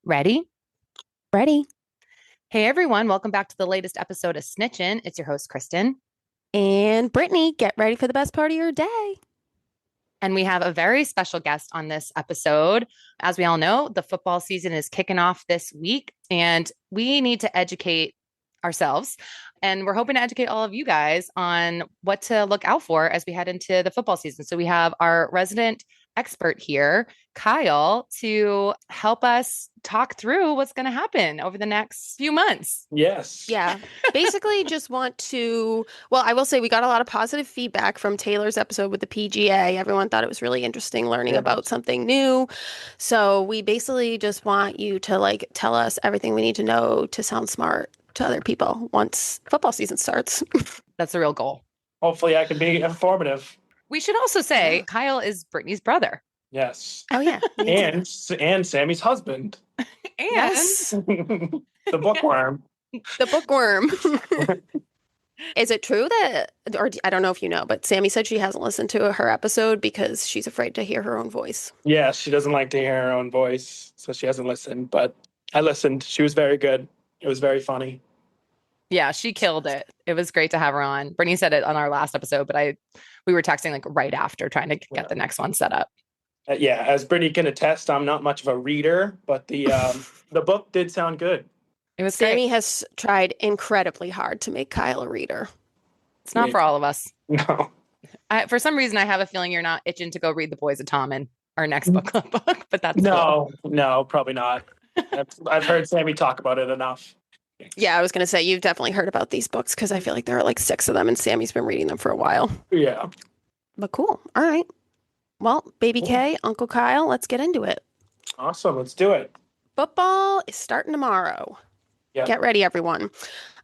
Ready? Ready. Hey everyone, welcome back to the latest episode of Snitchin'. It's your host, Kristen. And Brittany, get ready for the best part of your day. And we have a very special guest on this episode. As we all know, the football season is kicking off this week, and we need to educate ourselves. And we're hoping to educate all of you guys on what to look out for as we head into the football season. So we have our resident expert here, Kyle, to help us talk through what's going to happen over the next few months. Yes. Yeah. Basically, just want to, well, I will say we got a lot of positive feedback from Taylor's episode with the PGA. Everyone thought it was really interesting learning about something new. So we basically just want you to tell us everything we need to know to sound smart to other people once football season starts. That's the real goal. Hopefully I can be informative. We should also say Kyle is Brittany's brother. Yes. Oh, yeah. And Sammy's husband. And Yes. The bookworm. The bookworm. Is it true that, or I don't know if you know, but Sammy said she hasn't listened to her episode because she's afraid to hear her own voice. Yeah, she doesn't like to hear her own voice, so she hasn't listened. But I listened. She was very good. It was very funny. Yeah, she killed it. It was great to have her on. Brittany said it on our last episode, but we were texting like right after trying to get the next one set up. Yeah, as Brittany can attest, I'm not much of a reader, but the book did sound good. It was Sammy great. has tried incredibly hard to make Kyle a reader. It's not for all of us. No. For some reason, I have a feeling you're not itching to go read The Boys of Tom in our next book club book, but that's cool. No, probably not. I've heard Sammy talk about it enough. Yeah, I was going to say, you've definitely heard about these books because I feel like there are like 6 of them and Sammy's been reading them for a while. Yeah. But cool. All right. Well, Baby K, Uncle Kyle, let's get into it. Awesome. Let's do it. Football is starting tomorrow. Yeah. Get ready, everyone.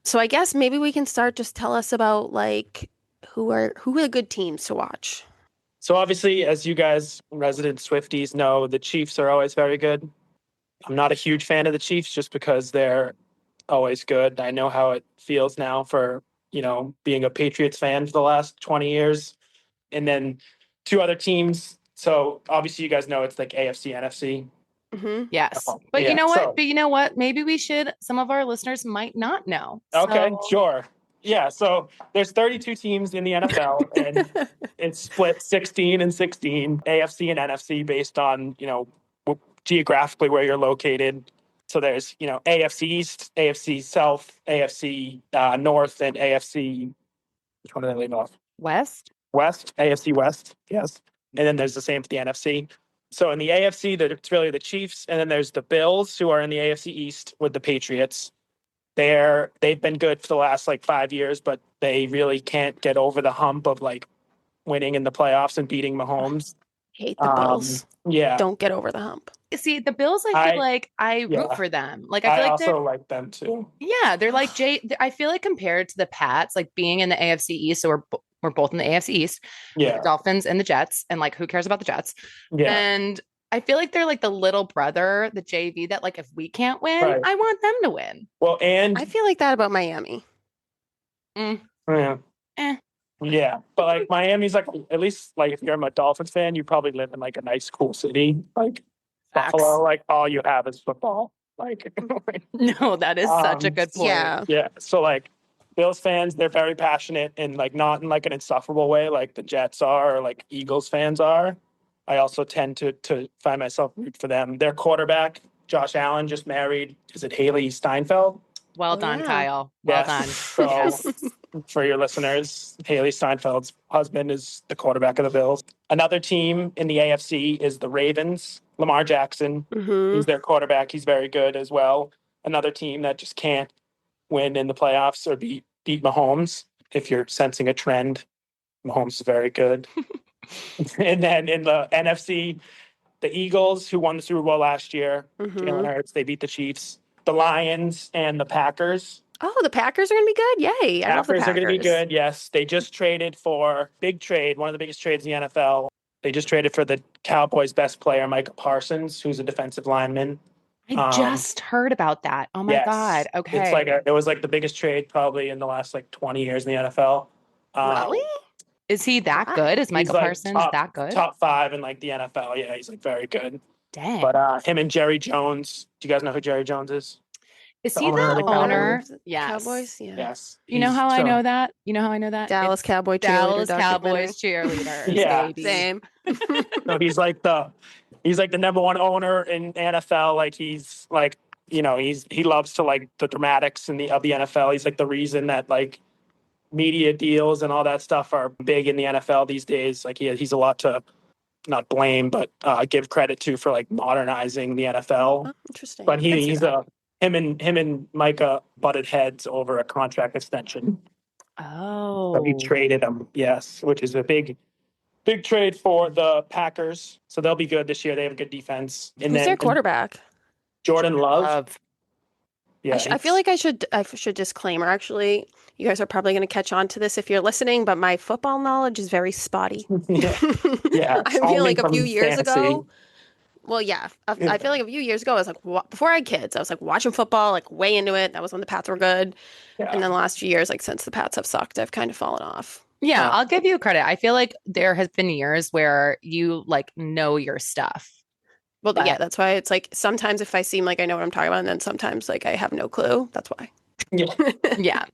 So I guess maybe we can start, just tell us about like who are the good teams to watch. So obviously, as you guys, resident Swifties, know, the Chiefs are always very good. I'm not a huge fan of the Chiefs just because they're always good. I know how it feels now for, being a Patriots fan for the last 20 years. And then 2 other teams. So obviously you guys know it's like AFC, NFC. Mm-hmm. Yes. But you know what? Maybe some of our listeners might not know. Okay, sure. Yeah, so there's 32 teams in the NFL, and it's split 16 and 16, AFC and NFC, based on, geographically where you're located. So there's, AFC East, AFC South, AFC North, and AFC, which one did I leave off? West, AFC West, yes. And then there's the same for the NFC. So in the AFC, it's really the Chiefs, and then there's the Bills, who are in the AFC East with the Patriots. They've been good for the last 5 years, but they really can't get over the hump of winning in the playoffs and beating Mahomes. Hate the Bills. Yeah. Don't get over the hump. See, the Bills, I feel like I root for them. I feel I like also like them too. Yeah, they're like I feel like compared to the Pats, being in the AFC East, so we're both in the AFC East. Yeah. The Dolphins and the Jets, and who cares about the Jets? Yeah. And I feel like they're the little brother, the JV that if we can't win, Right. I want them to win. Well, and I feel like that about Miami. Yeah. Yeah, but Miami's at least if you're a Dolphins fan, you probably live in a nice, cool city. Buffalo, all you have is football. No, that is such a good point. Yeah. Yeah. So Bills fans, they're very passionate and not in an insufferable way like the Jets are or Eagles fans are. I also tend to find myself root for them. Their quarterback, Josh Allen, just married, is it Haley Steinfeld? Well done, Kyle. Well done. So, yes. For your listeners, Haley Steinfeld's husband is the quarterback of the Bills. Another team in the AFC is the Ravens. Lamar Jackson, he's their quarterback. He's very good as well. Another team that just can't win in the playoffs or beat Mahomes. If you're sensing a trend, Mahomes is very good. And then in the NFC, the Eagles, who won the Super Bowl last year, Jalen Hurts, they beat the Chiefs. The Lions and the Packers. Oh, the Packers are going to be good? Yay. I love the Packers. Are going to be good, yes. They just traded for big trade, one of the biggest trades in the NFL. They just traded for the Cowboys' best player, Micah Parsons, who's a defensive lineman. I just heard about that. Oh my God. Okay. It's it was the biggest trade probably in the last 20 years in the NFL. Really? Is he that good? Is Micah Parsons that good? Top 5 in the NFL. Yeah, he's very good. Dang. But him and Jerry Jones. Do you guys know who Jerry Jones is? Is The he owner of the the owner? Cowboys? Yes. Cowboys, yeah. Yes. You know how I know that? You know how I know that? Dallas It's Cowboy cheerleader Dallas documentary. Cowboys cheerleaders, Yeah. baby. Same. So he's like the number one owner in NFL. Like he's like, he loves to like the dramatics of the NFL. He's like the reason that like media deals and all that stuff are big in the NFL these days. Like he's a lot to not blame, but give credit to for like modernizing the NFL. Oh, interesting. But him and Micah butted heads over a contract extension. Oh. So he traded him, yes, which is a big trade for the Packers. So they'll be good this year. They have a good defense. And Who's their quarterback? Jordan Love. Yeah, I feel like I should disclaimer, actually. You guys are probably going to catch on to this if you're listening, but my football knowledge is very spotty. Yeah. I feel like a few years fantasy. ago. Well, yeah. I feel like a few years ago, I was like, before I had kids, I was like watching football, like way into it. That was when the Pats were good. Yeah. And then the last few years, like since the Pats have sucked, I've kind of fallen off. Yeah, I'll give you credit. I feel like there has been years where you like know your stuff. Well, yeah, that's why it's like sometimes if I seem like I know what I'm talking about, and then sometimes like I have no clue. That's why. Yeah. Yeah.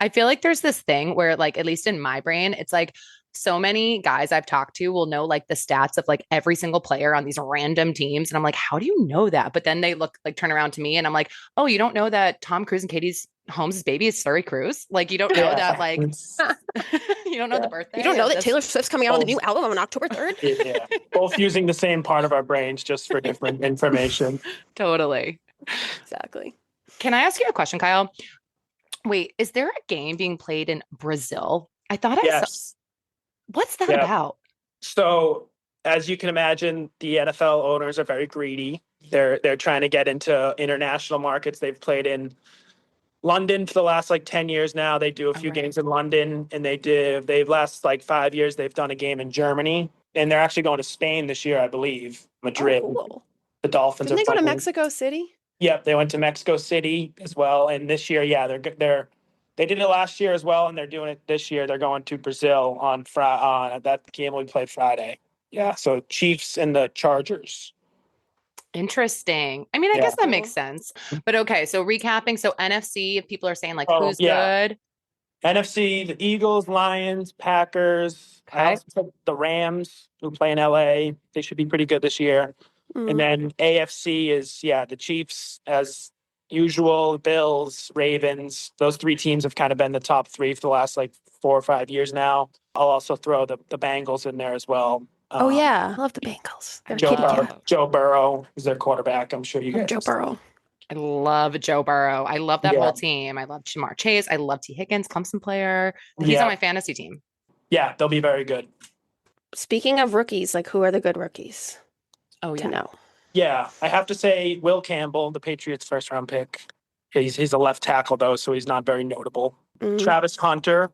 I feel like there's this thing where like, at least in my brain, it's like so many guys I've talked to will know like the stats of like every single player on these random teams. And I'm like, how do you know that? But then they turn around to me and I'm like, oh, you don't know that Tom Cruise and Katie's Holmes' baby is Surrey Cruise? Like, you don't know that, like, you don't know the birthday. You don't know that Taylor Swift's coming out with a new album on October 3rd? Yeah. Both using the same part of our brains just for different information. Totally. Exactly. Can I ask you a question, Kyle? Wait, is there a game being played in Brazil? I thought I saw. What's that about? So, as you can imagine, the NFL owners are very greedy. They're trying to get into international markets. They've played in London for the last like 10 years now. They do a few games in London, and they've last like 5 years, they've done a game in Germany, and they're actually going to Spain this year, I believe. Madrid. Oh, cool. The Dolphins Didn't they go to Mexico City? Yep, they went to Mexico City as well. And this year, yeah, they did it last year as well, and they're doing it this year. They're going to Brazil on that game we played Friday. Yeah, so Chiefs and the Chargers. Interesting. I mean, I guess that makes sense. But okay, so recapping. So NFC, if people are saying like who's good? NFC, the Eagles, Lions, Packers. Okay. I also said the Rams, who play in LA. They should be pretty good this year. And then AFC is, the Chiefs as usual, Bills, Ravens. Those three teams have kind of been the top three for the last like 4 or 5 years now. I'll also throw the Bengals in there as well. Oh, yeah. I love the Bengals. They're kitty cat. Joe Burrow is their quarterback. I'm sure you guys Joe Burrow. I love Joe Burrow. I love that whole team. I love Jamar Chase. I love T. Higgins, Clemson player. He's on my fantasy team. Yeah, they'll be very good. Speaking of rookies, like who are the good rookies? Oh, yeah. To know. Yeah, I have to say Will Campbell, the Patriots' first-round pick. He's a left tackle, though, so he's not very notable. Travis Hunter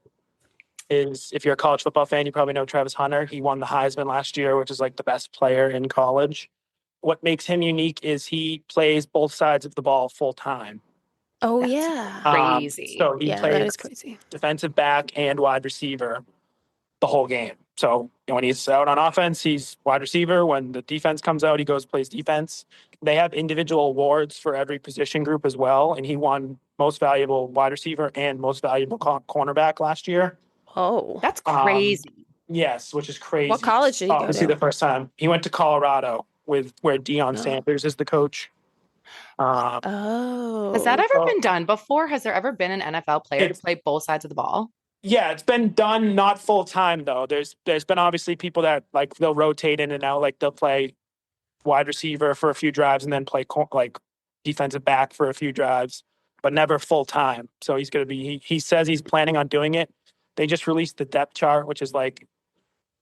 is, if you're a college football fan, you probably know Travis Hunter. He won the Heisman last year, which is like the best player in college. What makes him unique is he plays both sides of the ball full time. Oh, yeah. Crazy. So he plays that is crazy. Defensive back and wide receiver the whole game. So when he's out on offense, he's wide receiver. When the defense comes out, he plays defense. They have individual awards for every position group as well. And he won most valuable wide receiver and most valuable cornerback last year. Oh, that's crazy. Yes, which is crazy. What college did he go to? Obviously the first time. He went to Colorado where Deion Sanders is the coach. Has that ever been done before? Has there ever been an NFL player to play both sides of the ball? Yeah, it's been done, not full time though. There's been obviously people that like they'll rotate in and out, like they'll play wide receiver for a few drives and then play like defensive back for a few drives, but never full time. So he's going to be. He says he's planning on doing it. They just released the depth chart, which is like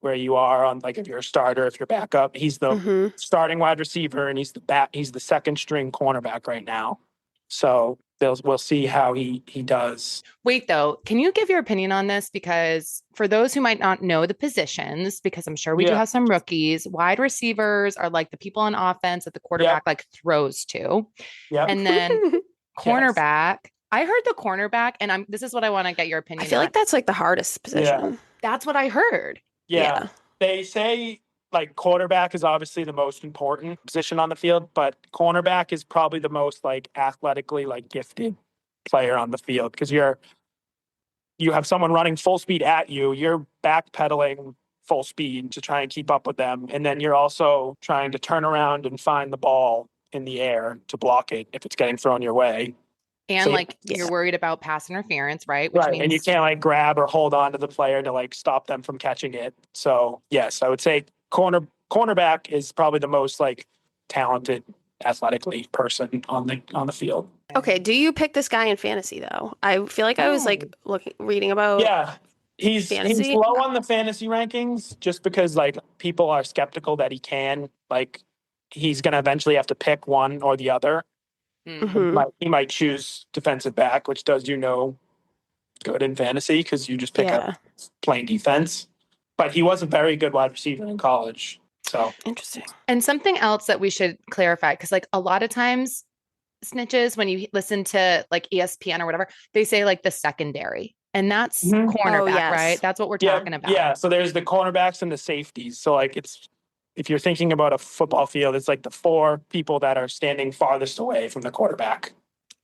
where you are on like if you're a starter, if you're backup. He's the starting wide receiver, and he's the second string cornerback right now. So we'll see how he does. Wait, though, can you give your opinion on this? Because for those who might not know the positions, because I'm sure we do have some rookies, wide receivers are like the people on offense that the quarterback like throws to. Yep. And then cornerback, I heard the cornerback, and this is what I want to get your opinion on. I feel like that's like the hardest position. That's what I heard. Yeah. They say like quarterback is obviously the most important position on the field, but cornerback is probably the most like athletically like gifted player on the field because you have someone running full speed at you, you're backpedaling full speed to try and keep up with them, and then you're also trying to turn around and find the ball in the air to block it if it's getting thrown your way. And So, like you're worried about pass interference, right? Which right, means and you can't like grab or hold on to the player to like stop them from catching it. So yes, I would say cornerback is probably the most like talented athletically person on the field. Okay, do you pick this guy in fantasy though? I feel like I was like reading about Yeah. He's fantasy. low on the fantasy rankings just because like people are skeptical that he can like he's gonna eventually have to pick one or the other. He might choose defensive back, which does good in fantasy because you just pick up plain defense. But he was a very good wide receiver in college. So interesting. And something else that we should clarify, because like a lot of times snitches, when you listen to like ESPN or whatever, they say like the secondary. And that's cornerback, right? That's what we're talking about. Yeah. So there's the cornerbacks and the safeties. So like if you're thinking about a football field, it's like the four people that are standing farthest away from the quarterback.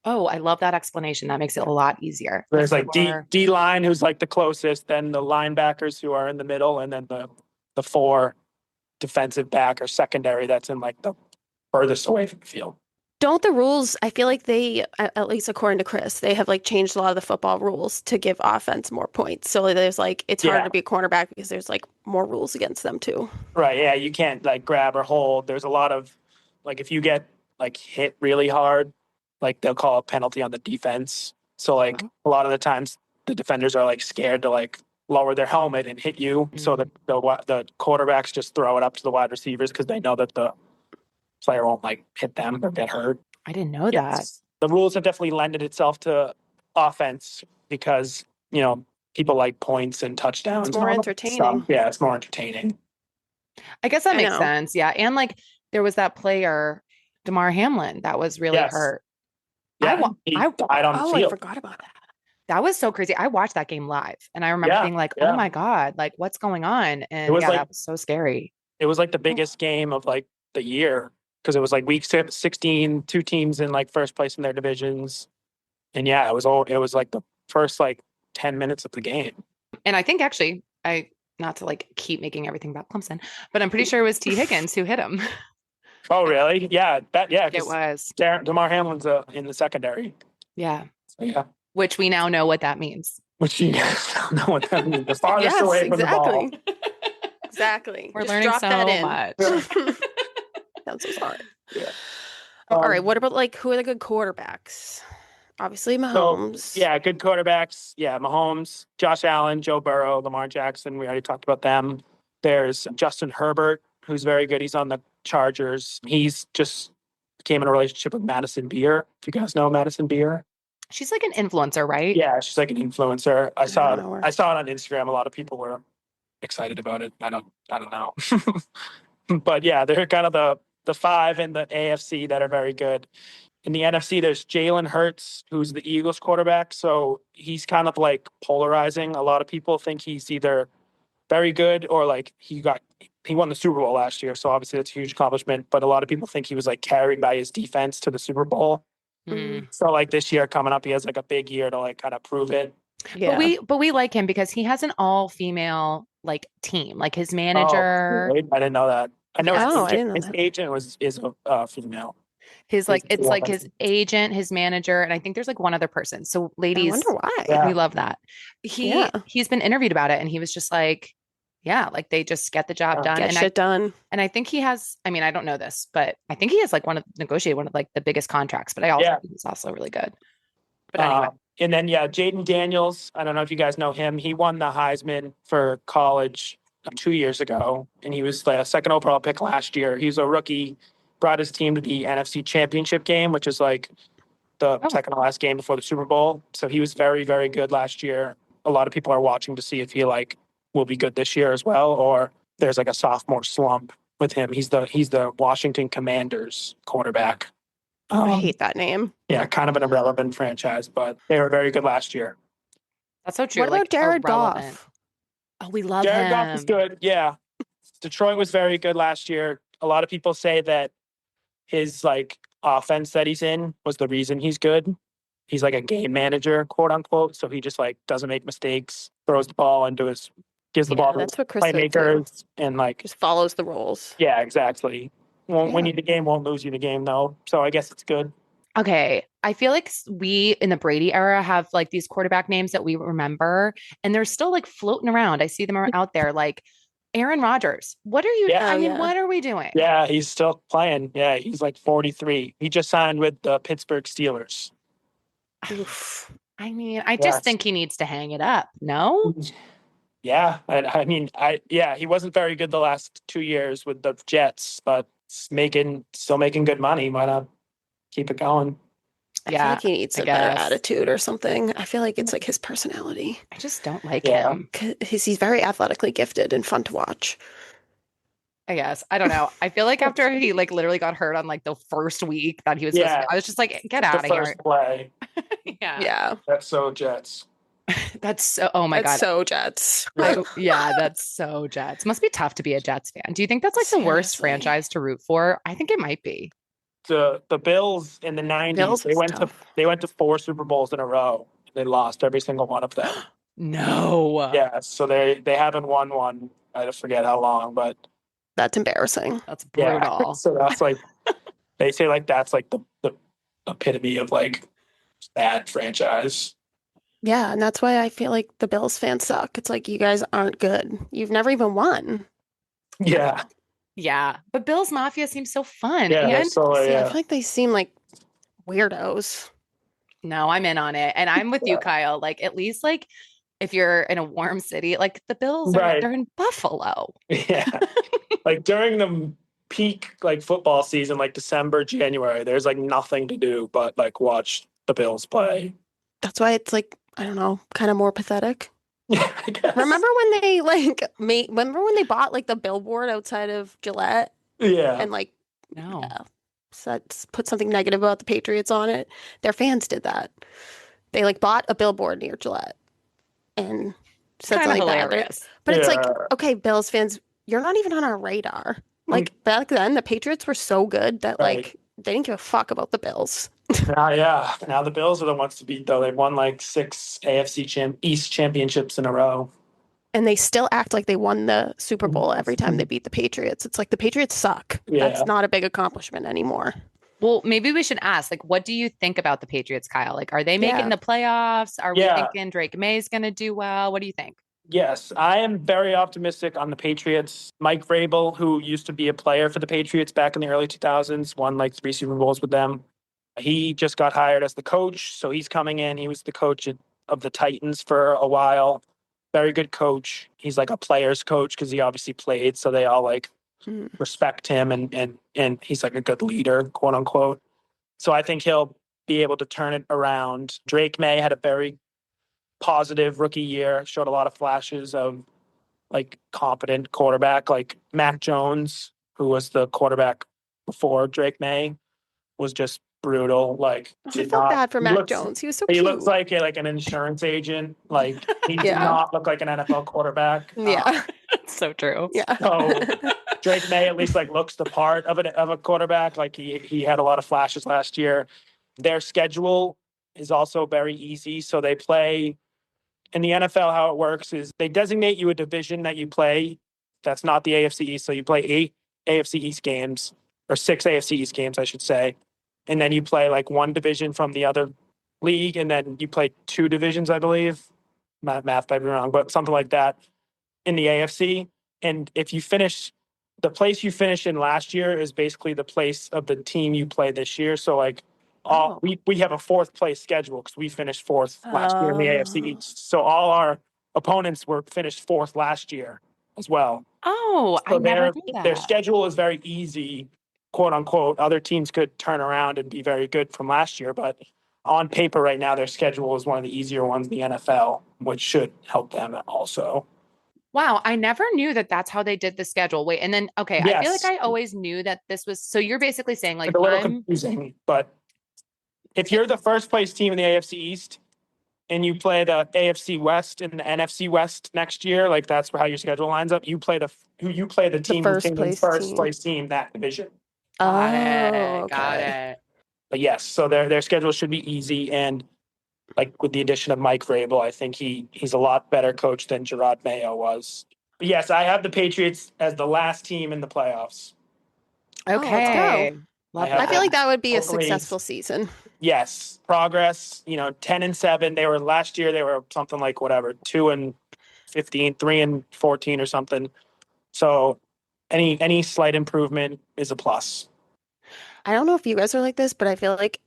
Oh, I love that explanation. That makes it a lot easier. There's like D line, who's like the closest, then the linebackers who are in the middle, and then the four defensive back or secondary that's in like the furthest away from the field. Don't the rules, I feel like they, at least according to Chris, they have like changed a lot of the football rules to give offense more points. So there's like, it's harder to be a cornerback because there's like more rules against them too. Right. Yeah. You can't like grab or hold. There's a lot of like, if you get like hit really hard, like they'll call a penalty on the defense. So like a lot of the times the defenders are like scared to like lower their helmet and hit you. So that the quarterbacks just throw it up to the wide receivers because they know that the player won't like hit them or get hurt. I didn't know that. The rules have definitely lended itself to offense because, people like points and touchdowns. It's more entertaining. Yeah, it's more entertaining. I guess that makes sense. Yeah. And like there was that player, Damar Hamlin, that was really hurt. Yeah, he died on the field. I forgot about that. That was so crazy. I watched that game live and I remember being like, oh my God, like what's going on? And that was so scary. It was like the biggest game of like the year because it was like week 16, two teams in like first place in their divisions. And it was like the first like 10 minutes of the game. And I think actually not to like keep making everything about Clemson, but I'm pretty sure it was T. Higgins who hit him. Oh, really? Yeah. It was. Damar Hamlin's in the secondary. Yeah. So, yeah. Which we now know what that means. Which you don't know what that means. The farthest away from the ball. Exactly. We're learning so much. I'm so sorry. Yeah. All right. What about like who are the good quarterbacks? Obviously Mahomes. So, good quarterbacks. Yeah, Mahomes, Josh Allen, Joe Burrow, Lamar Jackson. We already talked about them. There's Justin Herbert, who's very good. He's on the Chargers. He's just came in a relationship with Madison Beer. If you guys know Madison Beer. She's like an influencer, right? Yeah, she's like an influencer. I saw it on Instagram. A lot of people were excited about it. I don't know. But yeah, they're kind of the five in the AFC that are very good. In the NFC, there's Jalen Hurts, who's the Eagles quarterback. So he's kind of like polarizing. A lot of people think he's either very good or like he won the Super Bowl last year. So obviously that's a huge accomplishment. But a lot of people think he was like carried by his defense to the Super Bowl. So like this year coming up, he has like a big year to like kind of prove it. Yeah. But we like him because he has an all-female like team. Like his manager. Oh, I didn't know that. I know his agent is a female. His like it's like his agent, his manager, and I think there's like one other person. So ladies, I wonder why. We love that. He's been interviewed about it and he was just like, yeah, like they just get the job done. Get shit done. And I think he has, I mean, I don't know this, but I think he has like negotiated one of like the biggest contracts, but I also think he's also really good. But anyway. And then, Jaden Daniels, I don't know if you guys know him. He won the Heisman for college 2 years ago, and he was the second overall pick last year. He's a rookie, brought his team to the NFC Championship game, which is like the second to last game before the Super Bowl. So he was very, very good last year. A lot of people are watching to see if he like will be good this year as well, or there's like a sophomore slump with him. He's the Washington Commanders quarterback. I hate that name. Yeah, kind of an irrelevant franchise, but they were very good last year. That's so true. What about Jared Goff? Oh, we love him. Jared Goff is good. Yeah. Detroit was very good last year. A lot of people say that his like offense that he's in was the reason he's good. He's like a game manager, quote unquote. So he just like doesn't make mistakes, throws the ball into his, gives the ball to that's what Chris said too. playmakers, and like Just follows the rules. yeah, exactly. Won't win you the game, won't lose you the game though. So I guess it's good. Okay. I feel like we in the Brady era have like these quarterback names that we remember, and they're still like floating around. I see them out there like Aaron Rodgers. What are you? Yeah. I mean, what are we doing? Yeah, he's still playing. Yeah, he's like 43. He just signed with the Pittsburgh Steelers. I mean, I just think he needs to hang it up. No? Yeah. I mean, he wasn't very good the last 2 years with the Jets, but still making good money. Why not keep it going? I feel like he needs a better attitude or something. I feel like it's like his personality. I just don't like him. Because he's very athletically gifted and fun to watch. I guess. I don't know. I feel like after he like literally got hurt on like the first week that he was supposed to, I was just like, get out of here. First play. Yeah. That's so Jets. That's so, oh my God. That's so Jets. That's so Jets. Must be tough to be a Jets fan. Do you think that's like the worst franchise to root for? I think it might be. The Bills in the 90s, they went to 4 Super Bowls in a row. They lost every single one of them. No. Yeah, so they haven't won one. I forget how long, but that's embarrassing. That's brutal. Yeah. So that's like they say like that's like the epitome of like bad franchise. Yeah, and that's why I feel like the Bills fans suck. It's like you guys aren't good. You've never even won. Yeah. Yeah, but Bills Mafia seems so fun. Yeah, I feel like they seem like weirdos. No, I'm in on it. And I'm with you, Kyle. Like, at least, like, if you're in a warm city, like the Bills, they're in Buffalo. Yeah. Like, during the peak, like, football season, like December, January, there's, like, nothing to do but, like, watch the Bills play. That's why it's, like, I don't know, kind of more pathetic. Yeah, I guess. Remember when they remember when they bought like the billboard outside of Gillette? Yeah. And like put something negative about the Patriots on it. Their fans did that. They like bought a billboard near Gillette and said something bad. But it's like, okay, Bills fans, you're not even on our radar. Like back then, the Patriots were so good that like they didn't give a fuck about the Bills. Now the Bills are the ones to beat, though. They've won like 6 AFC East championships in a row. And they still act like they won the Super Bowl every time they beat the Patriots. It's like the Patriots suck. Yeah. That's not a big accomplishment anymore. Well, maybe we should ask, like, what do you think about the Patriots, Kyle? Like, are they making the playoffs? Are we thinking Drake May's going to do well? What do you think? Yes, I am very optimistic on the Patriots. Mike Vrabel, who used to be a player for the Patriots back in the early 2000s, won like 3 Super Bowls with them. He just got hired as the coach, so he's coming in. He was the coach of the Titans for a while. Very good coach. He's like a player's coach because he obviously played, so they all like respect him, and he's like a good leader, quote unquote. So I think he'll be able to turn it around. Drake May had a very positive rookie year, showed a lot of flashes of like competent quarterback. Like Mac Jones, who was the quarterback before Drake May, was just brutal. Like, I felt bad for Mac Jones. He was so cute. He looks like an insurance agent. Like, he did not look like an NFL quarterback. Yeah, so true. Yeah. So Drake May at least like looks the part of a quarterback. Like he had a lot of flashes last year. Their schedule is also very easy. So they play in the NFL. How it works is they designate you a division that you play. That's not the AFC East. So you play 8 AFC East games, or 6 AFC East games, I should say. And then you play like one division from the other league, and then you play 2 divisions, I believe. Math might be wrong, but something like that in the AFC. And if you finish, the place you finished in last year is basically the place of the team you play this year. So like we have a 4th place schedule because we finished 4th last year in the AFC East. So all our opponents were finished 4th last year as well. Oh, so I never knew that. Their schedule is very easy, quote unquote. Other teams could turn around and be very good from last year, but on paper right now, their schedule is one of the easier ones in the NFL, which should help them also. Wow, I never knew that that's how they did the schedule. Wait, and then, okay, yes. I feel like I always knew that this was, so you're basically saying like, it's a little confusing, but if you're the first place team in the AFC East and you play the AFC West and the NFC West next year, like that's how your schedule lines up. You play the team who came in first place team that division. Got Oh, it. Got okay. it. But yes, so their schedule should be easy, and like with the addition of Mike Vrabel, I think he's a lot better coach than Gerard Mayo was. But yes, I have the Patriots as the last team in the playoffs. Oh, let's go. Okay. Love I feel that. like that would be a Hopefully- successful season. Yes, progress. 10-7. They were last year. They were something like 2-15, 3-14, or something. So any slight improvement is a plus. I don't know if you guys are like this, but I feel like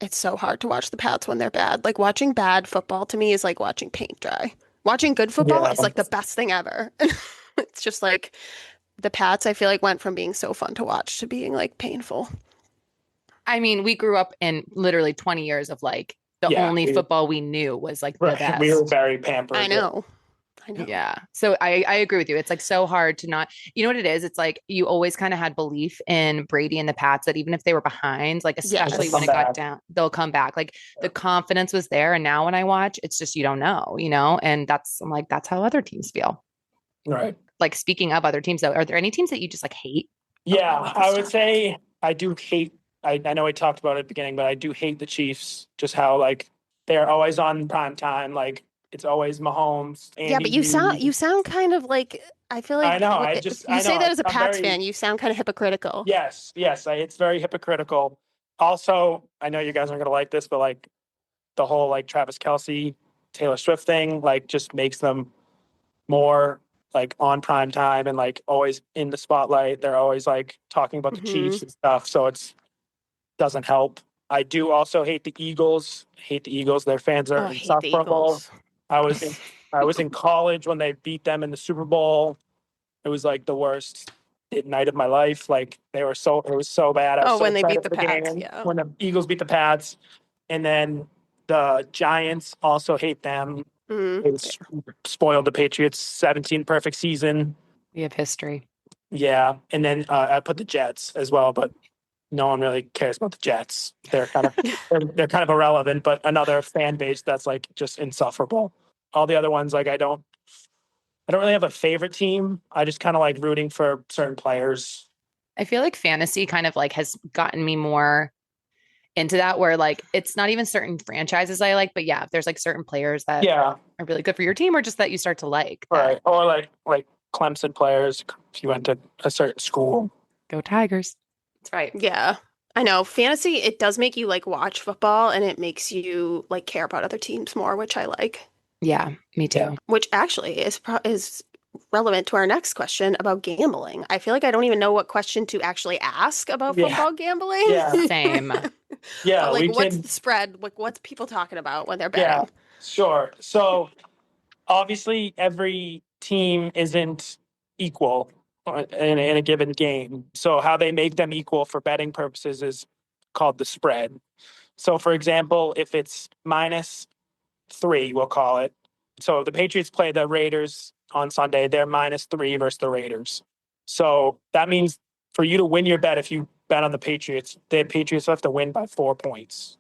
it's so hard to watch the Pats when they're bad. Like watching bad football to me is like watching paint dry. Watching good football is like the best thing ever. It's just like the Pats, I feel like, went from being so fun to watch to being like painful. I mean, we grew up in literally 20 years of like the only football we knew was like the best. We were very pampered. I know. Yeah. So I agree with you. It's like so hard to not, you know what it is? It's like you always kind of had belief in Brady and the Pats that even if they were behind, like especially when it got down, they'll come back. Like the confidence was there. And now when I watch, it's just you don't know, And I'm like, that's how other teams feel. Right. Like speaking of other teams though, are there any teams that you just like hate? Yeah, I would say I do hate. I know we talked about it at the beginning, but I do hate the Chiefs. Just how like they're always on prime time. Like it's always Mahomes. Yeah, but you sound kind of like, I feel like I know. you say that as a Pats fan, you sound kind of hypocritical. Yes, it's very hypocritical. Also, I know you guys aren't gonna like this, but like the whole like Travis Kelce, Taylor Swift thing, like just makes them more like on prime time and like always in the spotlight. They're always like talking about the Chiefs and stuff. So it's doesn't help. I do also hate the Eagles. Their fans are insufferable. I was in college when they beat them in the Super Bowl. It was like the worst night of my life. Like it was so bad. When they beat the Pats, when the Eagles beat the Pats, and then the Giants also hate them. It spoiled the Patriots' 17 perfect season. We have history. Yeah, and then I put the Jets as well, but no one really cares about the Jets. They're kind of they're kind of irrelevant, but another fan base that's like just insufferable. All the other ones, like I don't really have a favorite team. I just kind of like rooting for certain players. I feel like fantasy kind of like has gotten me more into that where like it's not even certain franchises I like, but yeah, if there's like certain players that are really good for your team or just that you start to like. Right. Or like Clemson players if you went to a certain school. Go Tigers. That's right. Yeah. I know. Fantasy, it does make you like watch football and it makes you like care about other teams more, which I like. Yeah, me too. Yeah. Which actually is relevant to our next question about gambling. I feel like I don't even know what question to actually ask about football gambling. Yeah, same. Yeah, but, like what's the spread? Like what's people talking about when they're betting? Yeah, sure. So obviously every team isn't equal in a given game. So how they make them equal for betting purposes is called the spread. So for example, if it's -3, we'll call it. So the Patriots play the Raiders on Sunday. They're -3 versus the Raiders. So that means for you to win your bet, if you bet on the Patriots have to win by 4 points.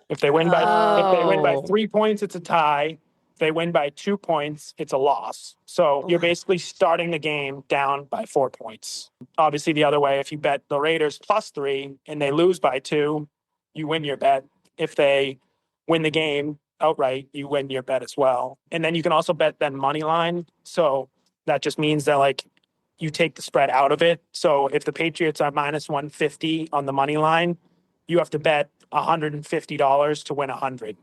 If they win by 3 points, it's a tie. If they win by 2 points, it's a loss. So you're basically starting the game down by 4 points. Obviously, the other way, if you bet the Raiders +3 and they lose by 2, you win your bet. If they win the game outright, you win your bet as well. And then you can also bet then money line. So that just means that like you take the spread out of it. So if the Patriots are -150 on the money line, you have to bet $150 to win 100.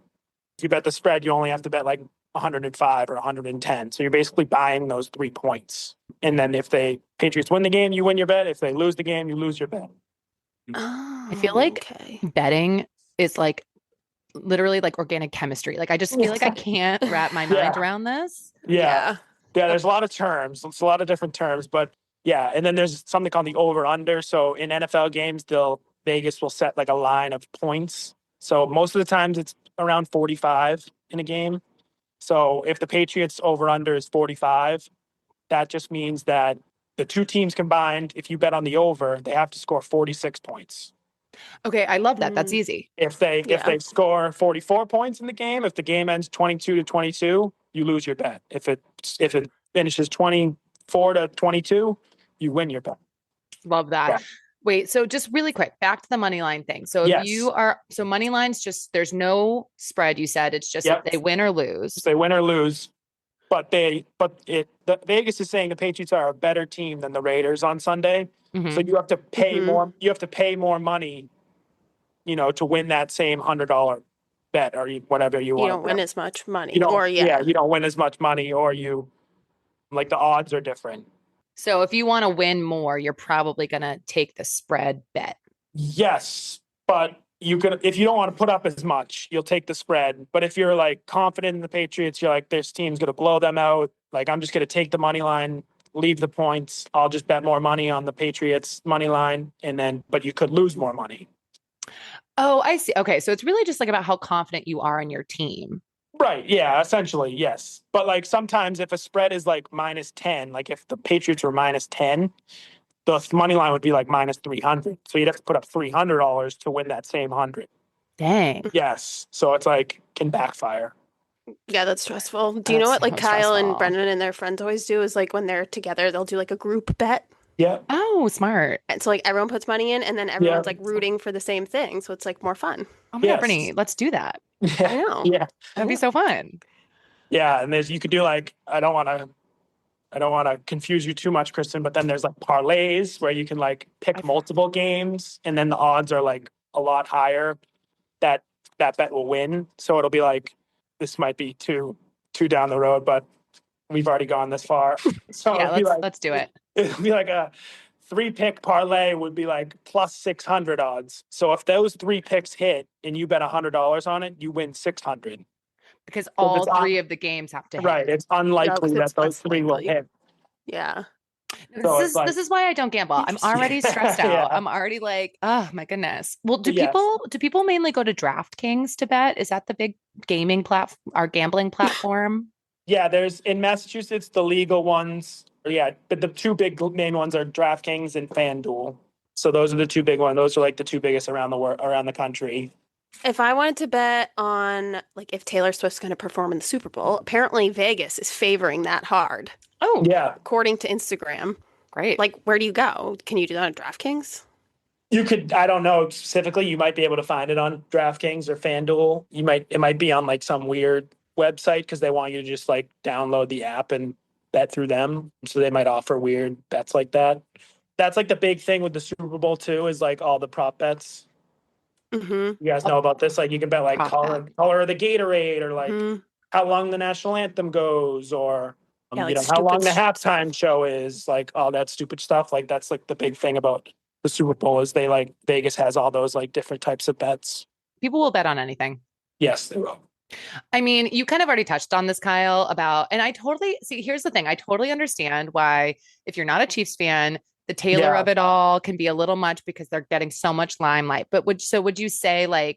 If you bet the spread, you only have to bet like 105 or 110. So you're basically buying those 3 points. And then if the Patriots win the game, you win your bet. If they lose the game, you lose your bet. I feel like betting is like literally like organic chemistry. Like I just feel like I can't wrap my mind around this. Yeah, there's a lot of terms. It's a lot of different terms, but yeah. And then there's something called the over/under. So in NFL games, Vegas will set like a line of points. So most of the times it's around 45 in a game. So if the Patriots over/under is 45, that just means that the two teams combined, if you bet on the over, they have to score 46 points. Okay, I love that. That's easy. If they score 44 points in the game, if the game ends 22-22, you lose your bet. If it finishes 24-22, you win your bet. Love that. Yeah. Wait, so just really quick, back to the money line thing. So if Yes. so money lines just there's no spread, you said. It's just Yep. if they win or lose. If they win or lose. But the Vegas is saying the Patriots are a better team than the Raiders on Sunday. So you have to pay more. You have to pay more money, to win that same $100 bet or whatever you want. You don't win as much money. You don't win as much money, or the odds are different. So if you want to win more, you're probably going to take the spread bet. Yes, but if you don't want to put up as much, you'll take the spread. But if you're confident in the Patriots, you're this team's going to blow them out. I'm just going to take the money line, leave the points. I'll just bet more money on the Patriots money line, but you could lose more money. Oh, I see. Okay, so it's really just about how confident you are in your team. Right. Yeah, essentially, yes. But sometimes if a spread is minus 10, if the Patriots were minus 10, the money line would be minus 300. So you'd have to put up $300 to win that same 100. Dang. Yes. So it's can backfire. Yeah, that's stressful. Do you know what Kyle and Brendan and their friends always do is when they're together, they'll do a group bet. Yeah. Oh, smart. And so everyone puts money in and then everyone's rooting for the same thing. So it's more fun. Oh my God, Brittany, let's do that. Yeah. I know. Yeah. That'd be so fun. Yeah. And you could do I don't want to confuse you too much, Kristen, but then there's parlays where you can pick multiple games and then the odds are a lot higher that bet will win. So it'll be this might be too down the road, but we've already gone this far. So yeah, let's do it. It'd be a 3-pick parlay would be plus 600 odds. So if those 3 picks hit and you bet $100 on it, you win 600. Because all 3 of the games have to hit. Right. It's unlikely that those 3 will hit. Yeah. This is why I don't gamble. I'm already stressed out. Yeah. I'm already oh my goodness. Well, do people mainly go to DraftKings to bet? Is that the big gaming our gambling platform? Yeah, there's in Massachusetts the legal ones. Yeah, but the 2 big main ones are DraftKings and FanDuel. So those are the 2 big ones. Those are the 2 biggest around the country. If I wanted to bet on if Taylor Swift's going to perform in the Super Bowl, apparently Vegas is favoring that hard. Oh, yeah. According to Instagram. Great. Where do you go? Can you do that on DraftKings? You could, I don't know specifically. You might be able to find it on DraftKings or FanDuel. It might be on some weird website because they want you to just download the app and bet through them. So they might offer weird bets like that. That's the big thing with the Super Bowl too is all the prop bets. Mm-hmm. You guys know about this? You can bet color of the Gatorade or how long the national anthem goes or how long the halftime show is, all that stupid stuff. That's the big thing about the Super Bowl is they Vegas has all those different types of bets. People will bet on anything. Yes, they will. I mean, you kind of already touched on this, Kyle, and I totally see, here's the thing. I totally understand why, if you're not a Chiefs fan, the Taylor of it all can be a little much because they're getting so much limelight. But would you say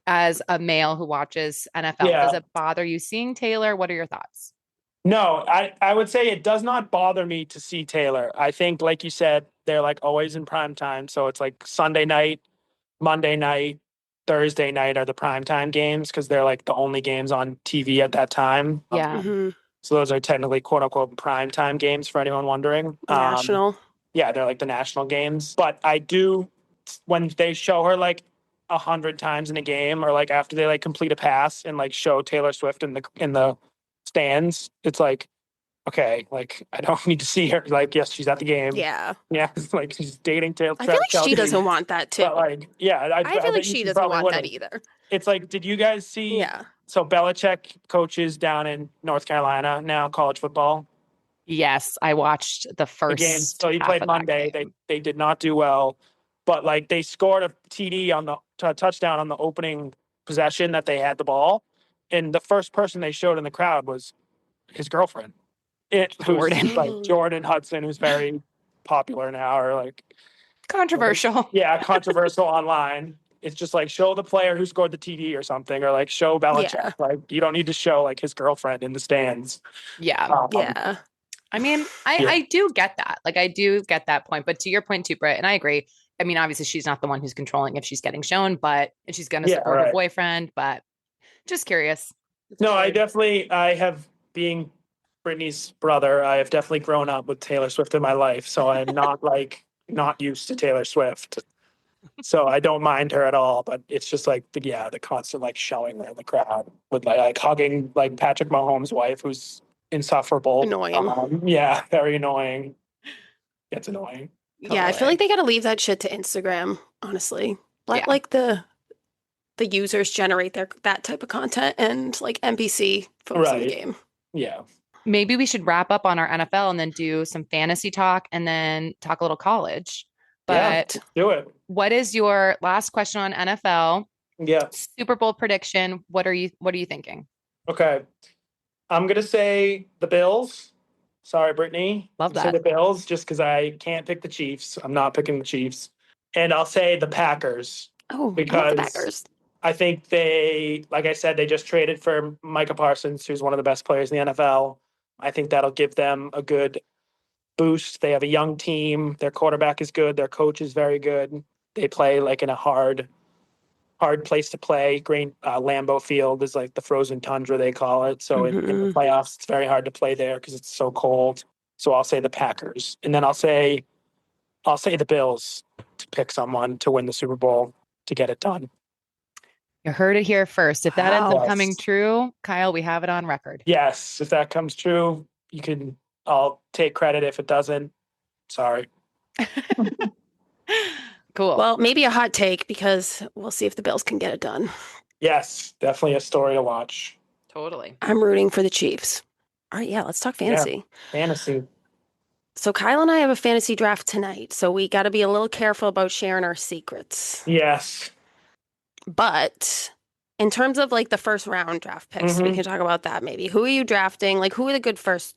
as a male who watches NFL, does it bother you seeing Taylor? What are your thoughts? No, I would say it does not bother me to see Taylor. I think, like you said, they're always in prime time. So it's Sunday night, Monday night, Thursday night are the primetime games because they're the only games on TV at that time. Yeah. So those are technically quote unquote primetime games for anyone wondering. National. Yeah, they're the national games. But I do, when they show her 100 times in a game or after they complete a pass and show Taylor Swift in the stands, it's okay, I don't need to see her. Yes, she's at the game. Yeah. Yeah. She's dating Taylor. I feel she doesn't want that too. But I feel she doesn't want that either. It's did you guys see? Yeah. So Belichick coaches down in North Carolina now, college football. Yes, I watched the first game. So he played Monday. They did not do well, but they scored a TD on the touchdown on the opening possession that they had the ball, and the first person they showed in the crowd was his girlfriend. Jordan Hudson, who's very popular now, or controversial. Yeah, controversial online. It's just show the player who scored the TD or something, or show Belichick. Yeah. You don't need to show his girlfriend in the stands. Yeah. Yeah. I mean, I do get that. I do get that point. But to your point too, Britt, and I agree, I mean, obviously she's not the one who's controlling if she's getting shown, but and she's going to Yeah, support her right. boyfriend, but just curious. No, I have, being Brittany's brother, I have definitely grown up with Taylor Swift in my life. So I'm not not used to Taylor Swift. So I don't mind her at all, but it's just like the constant like showing her in the crowd with like hugging like Patrick Mahomes' wife, who's insufferable. Annoying. Yeah, very annoying. It's annoying. Yeah, I feel like they got to leave that shit to Instagram, honestly. Let like the users generate that type of content and like NBC focus on the game. Yeah. Maybe we should wrap up on our NFL and then do some fantasy talk and then talk a little college. But do it. What is your last question on NFL? Yeah. Super Bowl prediction. What are you thinking? Okay. I'm gonna say the Bills. Sorry, Brittany. Love that. Say the Bills just because I can't pick the Chiefs. I'm not picking the Chiefs. And I'll say the Packers. Oh, because I love the Packers. I think they, like I said, they just traded for Micah Parsons, who's one of the best players in the NFL. I think that'll give them a good boost. They have a young team. Their quarterback is good. Their coach is very good. They play like in a hard place to play. Lambeau Field is like the frozen tundra, they call it. So in the playoffs, it's very hard to play there because it's so cold. So I'll say the Packers, and then I'll say the Bills to pick someone to win the Super Bowl to get it done. You heard it here first. If that ends up coming true, Kyle, we have it on record. Yes, if that comes true, I'll take credit. If it doesn't, sorry. Cool. Well, maybe a hot take because we'll see if the Bills can get it done. Yes, definitely a story to watch. Totally. I'm rooting for the Chiefs. All right, let's talk fantasy. Yeah, fantasy. So Kyle and I have a fantasy draft tonight, so we got to be a little careful about sharing our secrets. Yes. But in terms of like the first round draft picks, we can talk about that maybe. Who are you drafting? Like, who are the good first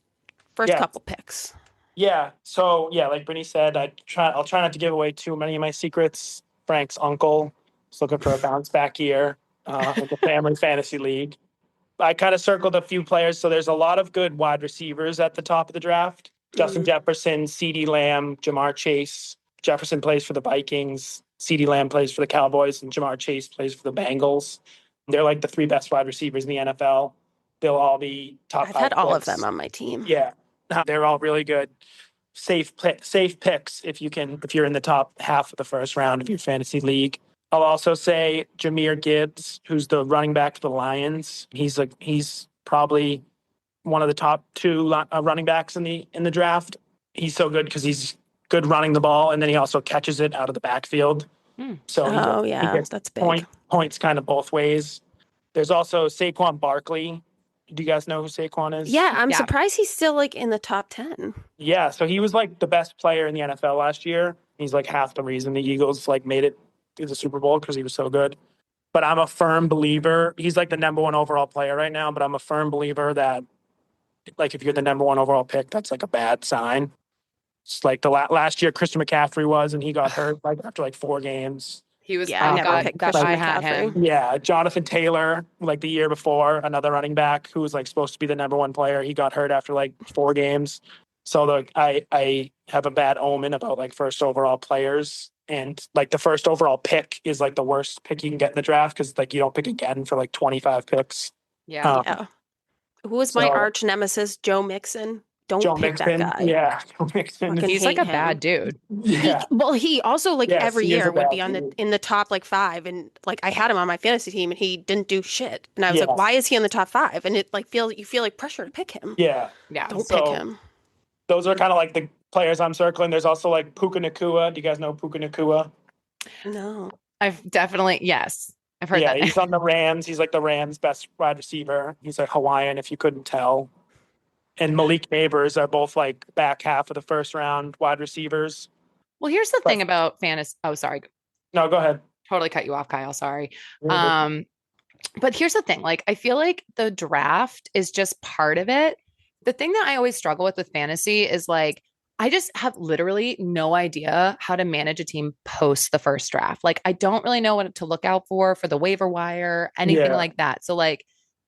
couple picks? Yeah. So like Brittany said, I'll try not to give away too many of my secrets. Frank's uncle is looking for a bounce back year with the family fantasy league. I kind of circled a few players. So there's a lot of good wide receivers at the top of the draft. Justin Jefferson, CeeDee Lamb, Jamar Chase. Jefferson plays for the Vikings. CeeDee Lamb plays for the Cowboys, and Jamar Chase plays for the Bengals. They're like the three best wide receivers in the NFL. They'll all be top 5 I've had all of picks. them on my team. Yeah. They're all really good. Safe picks if you're in the top half of the first round of your fantasy league. I'll also say Jahmyr Gibbs, who's the running back for the Lions. He's probably one of the top 2 running backs in the draft. He's so good because he's good running the ball, and then he also catches it out of the backfield. So he gets that's big. Points kind of both ways. There's also Saquon Barkley. Do you guys know who Saquon is? Yeah, I'm surprised he's still like in the top 10. Yeah, so he was like the best player in the NFL last year. He's like half the reason the Eagles like made it to the Super Bowl because he was so good. But I'm a firm believer. He's like the number 1 overall player right now, but I'm a firm believer that like if you're the number 1 overall pick, that's like a bad sign. It's like the last year Christian McCaffrey was, and he got hurt like after like 4 games. He was. I never picked Christian McCaffrey. Yeah, Jonathan Taylor, like the year before, another running back who was like supposed to be the number 1 player. He got hurt after like 4 games. So I have a bad omen about like first overall players, and like the first overall pick is like the worst pick you can get in the draft because like you don't pick again for like 25 picks. Yeah. Who was my arch nemesis? Joe Mixon. Don't pick that guy. Yeah, Joe Mixon. He's like a bad dude. Yeah. He also like every year would be in the top like 5, and like I had him on my fantasy team and he didn't do shit. And I was like, why is he in the top 5? And it like you feel like pressure to pick him. Yeah. Don't pick him. Those are kind of like the players I'm circling. There's also like Puka Nacua. Do you guys know Puka Nacua? No. I've definitely I've heard that. Yeah, he's on the Rams. He's like the Rams' best wide receiver. He's like Hawaiian, if you couldn't tell. And Malik Neighbors are both like back half of the first round wide receivers. Well, here's the thing about fantasy. Oh, sorry. No, go ahead. Totally cut you off, Kyle. Sorry. But here's the thing. Like, I feel like the draft is just part of it. The thing that I always struggle with fantasy is like, I just have literally no idea how to manage a team post the first draft. Like, I don't really know what to look out for the waiver wire, anything like that. So like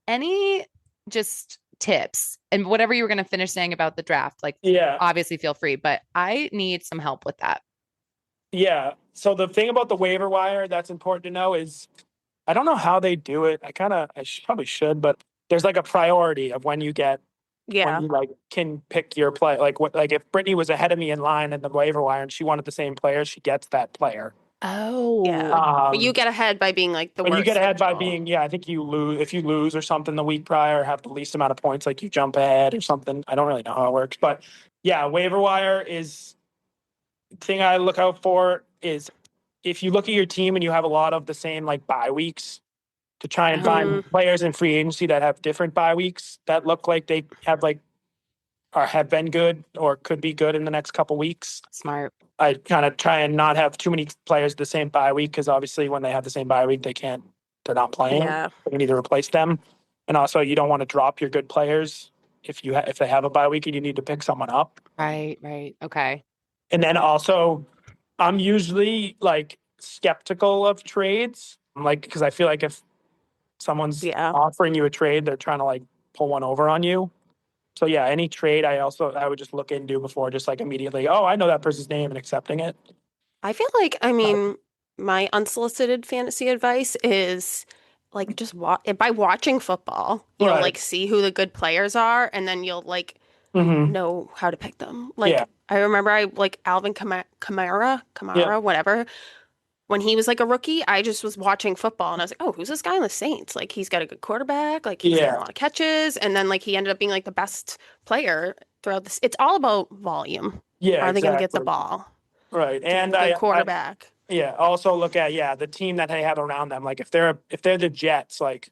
any just tips and whatever you were going to finish saying about the draft, like obviously feel free, but I need some help with that. Yeah. So the thing about the waiver wire that's important to know is I don't know how they do it. Probably should, but there's like a priority of when you Yeah. like can pick your play. Like if Brittany was ahead of me in line in the waiver wire and she wanted the same player, she gets that player. Yeah. Oh, But you get ahead by being like the When you worst get ahead by schedule. being, I think you lose if you lose or something the week prior, have the least amount of points, like you jump ahead or something. I don't really know how it works, but yeah, waiver wire is thing I look out for is if you look at your team and you have a lot of the same like bye weeks to try and find players in free agency that have different bye weeks that look like they have like or have been good or could be good in the next couple weeks. smart. I kind of try and not have too many players the same bye week because obviously when they have the same bye week, they're not playing. Yeah. You need to replace them, and also you don't want to drop your good players if they have a bye week and you need to pick someone up. Right, right. Okay. And then also, I'm usually like skeptical of trades, like because I feel like if someone's Yeah. offering you a trade, they're trying to like pull one over on you. So yeah, any trade I would just look into before just like immediately, oh, I know that person's name and accepting it. I feel like, I mean, my unsolicited fantasy advice is like just by watching football, you'll Right. like see who the good players are, and then you'll like Mm-hmm. know how to pick them. Yeah. Like I remember I like Alvin Yeah. Kamara, whatever. When he was like a rookie, I just was watching football and I was like, oh, who's this guy in the Saints? Like he's got a good quarterback, like he's getting a Yeah. lot of catches, and then like he ended up being like the best player throughout this. It's all about volume. Yeah, Are they going to get the exactly. ball? Right. Do they have And a good I quarterback? yeah, also look at the team that they have around them. Like if they're the Jets, like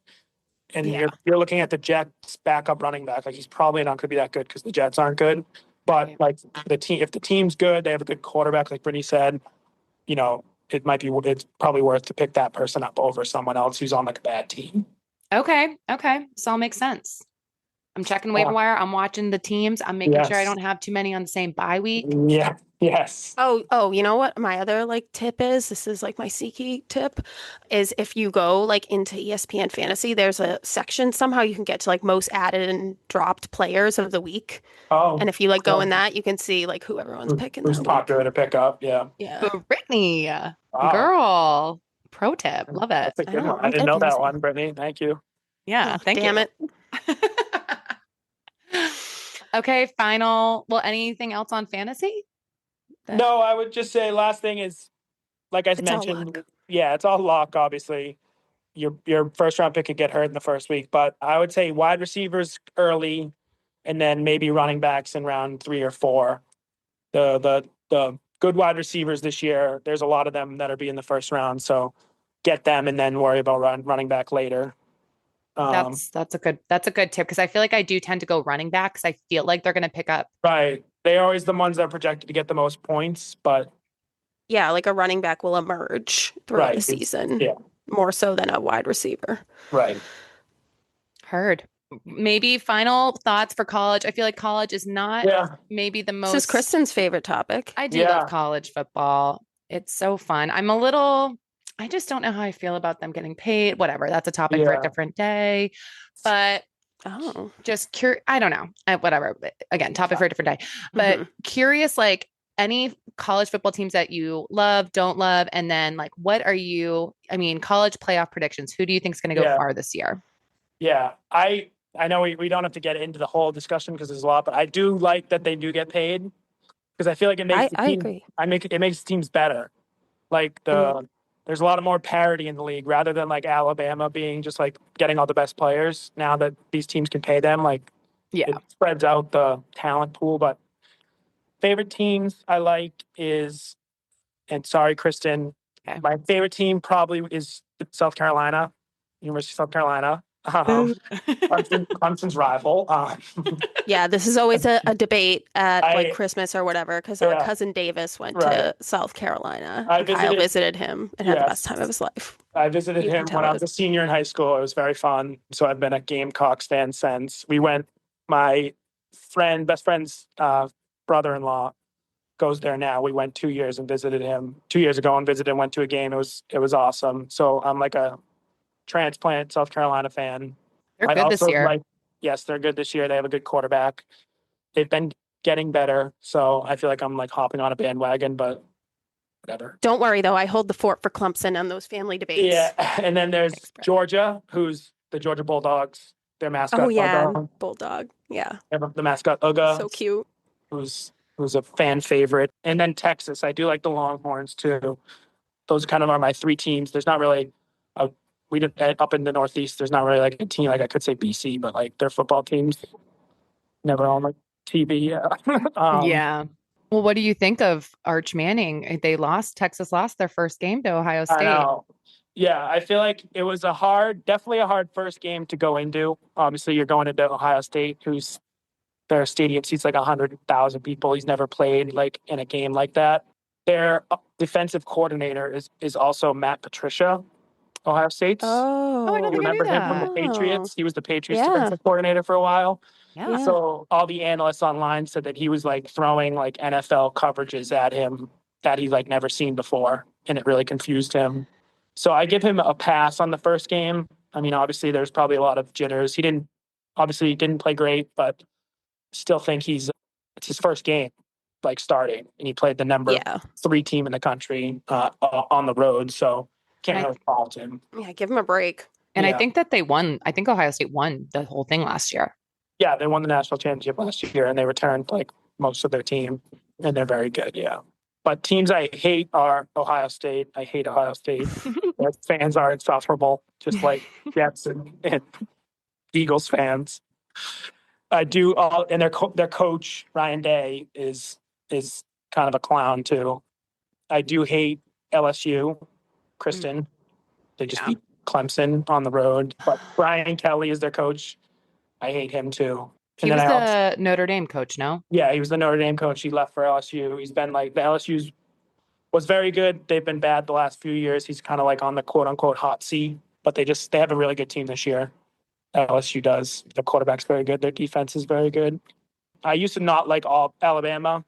and Yeah. you're looking at the Jets backup running back, like he's probably not going to be that good because the Jets aren't good. But Right. like if the team's good, they have a good quarterback, like Brittany said, it's probably worth to pick that person up over someone else who's on like a bad team. Okay. Okay. This all makes sense. I'm checking waiver wire. I'm watching the teams. I'm making sure I Yes. don't have too many on the same bye week. Yeah. Yes. Oh, you know what? My other like tip is, this is like my SeatGeek tip, is if you go like into ESPN Fantasy, there's a section somehow you can get to like most added and dropped players of the week. Oh. And if you like go in that, you can see like who everyone's picking Who's that popular week. to pick up? Yeah. Yeah. Brittany, Wow. girl, pro tip. Love it. That's a I good know. one. I I'm didn't know that busy. one, Brittany. Thank you. Yeah. Oh, Thank damn you. it. Okay. Final. Well, anything else on fantasy? No, I would just say last thing is, like I It's all mentioned, luck. yeah, it's all luck, obviously. Your first round pick could get hurt in the first week, but I would say wide receivers early and then maybe running backs in round 3 or 4. The good wide receivers this year, there's a lot of them that'll be in the first round. So get them and then worry about running back later. That's a good tip because I feel like I do tend to go running back because I feel like they're going to pick up. Right. They're always the ones that are projected to get the most points, but Yeah, like a running back will emerge throughout the season yeah, more so than a wide receiver. right. Heard. Maybe final thoughts for college. I feel like college is not maybe the This is most. Kristen's favorite topic. I do love college football. It's so fun. I just don't know how I feel about them getting paid. Whatever. That's a topic for a different day. But just curious. I don't know. Whatever. Again, topic for a different day. But curious, like any college football teams that you love, don't love, and then like, college playoff predictions. Who do you think is going to go far this year? Yeah, I know we don't have to get into the whole discussion because there's a lot, but I do like that they do get paid because I feel like it makes I agree. It makes teams better. Like there's a lot of more parity in the league rather than like Alabama being just like getting all the best players. Now that these teams can pay them, like it spreads out the talent pool. But favorite teams I like is, and sorry, Kristen, my favorite team probably is South Carolina, University of South Carolina. Clemson's rival. Yeah, this is always a debate at like Christmas or whatever because our cousin Davis went to South Carolina. Kyle visited him and had the best time of his life. I visited him when I was a senior in high school. It was very fun. So I've been a Gamecocks fan since. My best friend's brother-in-law goes there now. We went 2 years and visited him 2 years ago and visited and went to a game. It was awesome. So I'm like a transplant South Carolina fan. They're good this year. Yes, they're good this year. They have a good quarterback. They've been getting better. So I feel like I'm like hopping on a bandwagon, but whatever. Don't worry, though. I hold the fort for Clemson on those family debates. Yeah. And then there's Georgia, who's the Georgia Bulldogs, their mascot. Oh, yeah. Bulldog. Yeah. The mascot, Uga. So cute. Who's a fan favorite. And then Texas. I do like the Longhorns, too. Those kind of are my three teams. There's not really up in the Northeast, there's not really like a team, like I could say BC, but like their football teams never on like TV. Yeah. Yeah. Well, what do you think of Arch Manning? Texas lost their first game to Ohio State. I know. Yeah, I feel like it was definitely a hard first game to go into. Obviously, you're going into Ohio State, who's their stadium seats like 100,000 people. He's never played like in a game like that. Their defensive coordinator is also Matt Patricia, Ohio State's. Oh, I don't You think I knew remember him that. from the Patriots? He was the Patriots Yeah. defensive coordinator for a while. Yeah. So all the analysts online said that he was like throwing like NFL coverages at him that he's like never seen before, and it really confused him. So I give him a pass on the first game. I mean, obviously there's probably a lot of jitters. He didn't play great, but still think it's his first game like starting, and he played the number 3 team in the country on the road. So can't really fault him. Yeah, give him a break. And I think that they won. I think Ohio State won the whole thing last year. Yeah, they won the national championship last year, and they returned like most of their team, and they're very good. Yeah, but teams I hate are Ohio State. I hate Ohio State. Their fans are insufferable, just like Jets and Eagles fans. I do and their coach Ryan Day is kind of a clown too. I do hate LSU, Kristen. They just beat Clemson on the road, but Brian Kelly is their coach. I hate him too. He was the Notre Dame coach, no? Yeah, he was the Notre Dame coach. He left for LSU. He's been like the LSU's was very good. They've been bad the last few years. He's kind of like on the quote unquote hot seat, but they have a really good team this year. LSU does. The quarterback's very good. Their defense is very good. I used to not like all Alabama.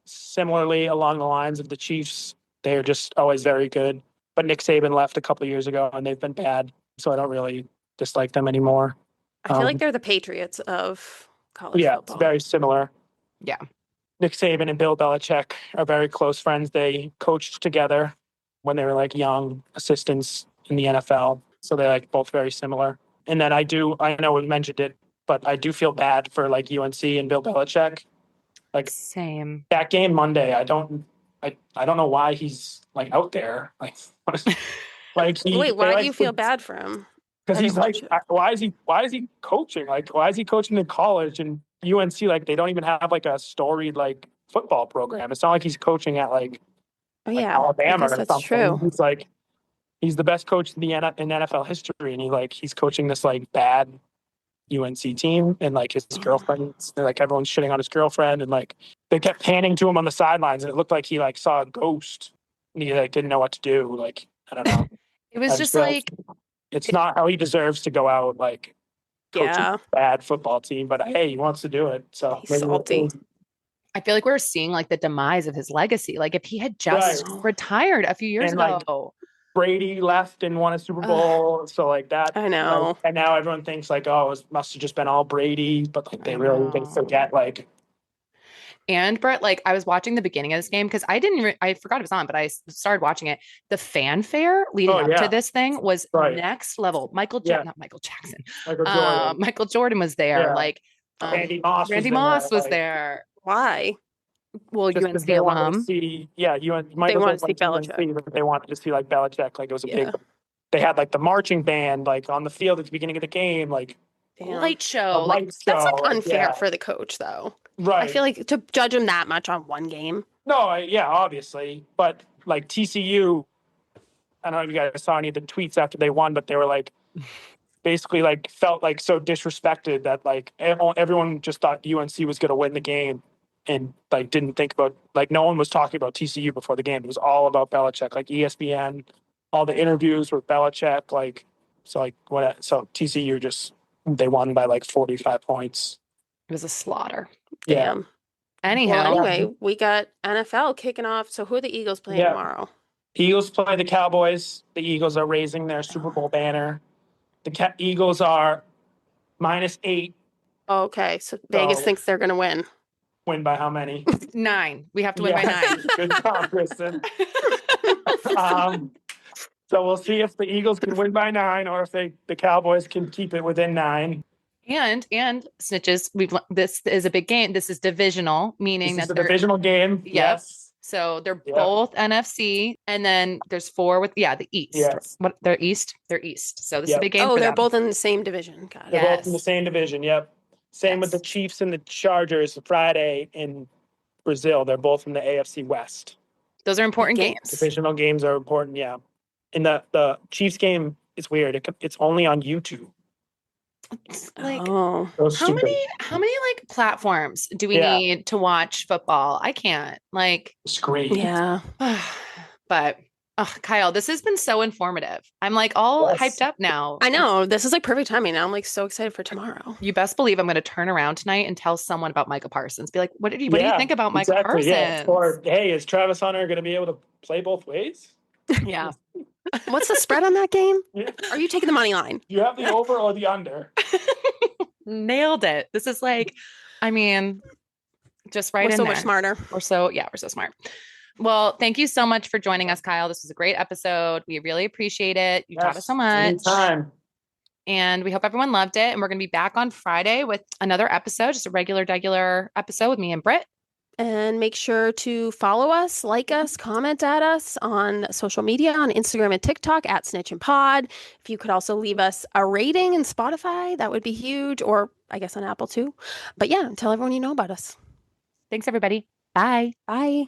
Similarly, along the lines of the Chiefs, they're just always very good. But Nick Saban left a couple of years ago, and they've been bad, so I don't really dislike them anymore. I feel like they're the Patriots of college football. It's very similar. Yeah. Nick Saban and Bill Belichick are very close friends. They coached together when they were like young assistants in the NFL, so they're like both very similar. And then I know we mentioned it, but I do feel bad for like UNC and Bill Belichick. Like same. That game Monday, I don't know why he's like out there. Like why do you feel bad for him? Because he's like, why is he coaching? Like, why is he coaching in college and UNC? Like, they don't even have like a storied like football program. It's not like he's coaching at like Alabama or something. True. He's like, he's the best coach in NFL history, and he's coaching this like bad UNC team, and like his girlfriend, like everyone's shitting on his girlfriend, and like they kept panning to him on the sidelines, and it looked like he like saw a ghost, and he like didn't know what to do. Like, I don't know. It was just like. It's not how he deserves to go out, like, coaching a bad football team. But, hey, he wants to do it. So he's salty. I feel like we're seeing, like, the demise of his legacy. Like, if he had just retired a few years ago. Like, Brady left and won a Super Bowl. So, like, that. I know. Like, and now everyone thinks, like, oh, it must have just been all Brady. But, like, they forget, like. And Brett, like I was watching the beginning of this game because I forgot it was on, but I started watching it. The fanfare leading up to this thing was next level. Michael Jordan was there. Yeah. Like Randy Moss was there. Why? Well, UNC alum. They wanted to see Belichick. They wanted to see like Belichick. Like it was a big. They had like the marching band like on the field at the beginning of the game. Like light show. That's like unfair for the coach, though. Right. I feel like to judge him that much on one game. No, obviously. But like TCU, I don't know if you guys saw any of the tweets after they won, but they were like basically like felt like so disrespected that like everyone just thought UNC was going to win the game and like didn't think about like no one was talking about TCU before the game. It was all about Belichick, like ESPN, all the interviews with Belichick, like so TCU just they won by like 45 points. It was a slaughter. Damn. Anyhow. Well, anyway, we got NFL kicking off. So who are the Eagles playing tomorrow? Eagles play the Cowboys. The Eagles are raising their Super Bowl banner. The Eagles are -8. Okay, so Vegas thinks they're going to win. Win by how many? 9. We have to win by 9. Good job, Kristen. So we'll see if the Eagles can win by 9 or if the Cowboys can keep it within 9. And snitches, this is a big game. This is divisional, meaning This is that the divisional game. Yep. Yes. So they're both NFC, and then there's 4 with the East. Yes. What they're East? They're East. So this is a big game. Oh, for they're them. both in the same division. Got it. They're both in the same division. Yep. Same with the Chiefs and the Chargers Friday in Brazil. They're both in the AFC West. Those are important games. Divisional games are important. Yeah. And the Chiefs game is weird. It's only on YouTube. Like, oh. how many like platforms do we need to watch football? I can't screen. Yeah. But Kyle, this has been so informative. I'm like all hyped up now. I know. This is like perfect timing. Now I'm like so excited for tomorrow. You best believe I'm going to turn around tonight and tell someone about Micah Parsons. Be like, what do you think about Micah Parsons? Yeah. Or hey, is Travis Hunter going to be able to play both ways? Yeah. What's the spread on that game? Yeah. Are you taking the money line? Do you have the over or the under? Nailed it. This is like, I mean, just right We're in so there. much smarter. We're so smart. Well, thank you so much for joining us, Kyle. This was a great episode. We really appreciate it. You taught us so much. Anytime. And we hope everyone loved it. And we're going to be back on Friday with another episode, just a regular episode with me and Britt. And make sure to follow us, like us, comment at us on social media, on Instagram and TikTok at Snitch and Pod. If you could also leave us a rating in Spotify, that would be huge. Or I guess on Apple too. But yeah, tell everyone you know about us. Thanks, everybody. Bye. Bye.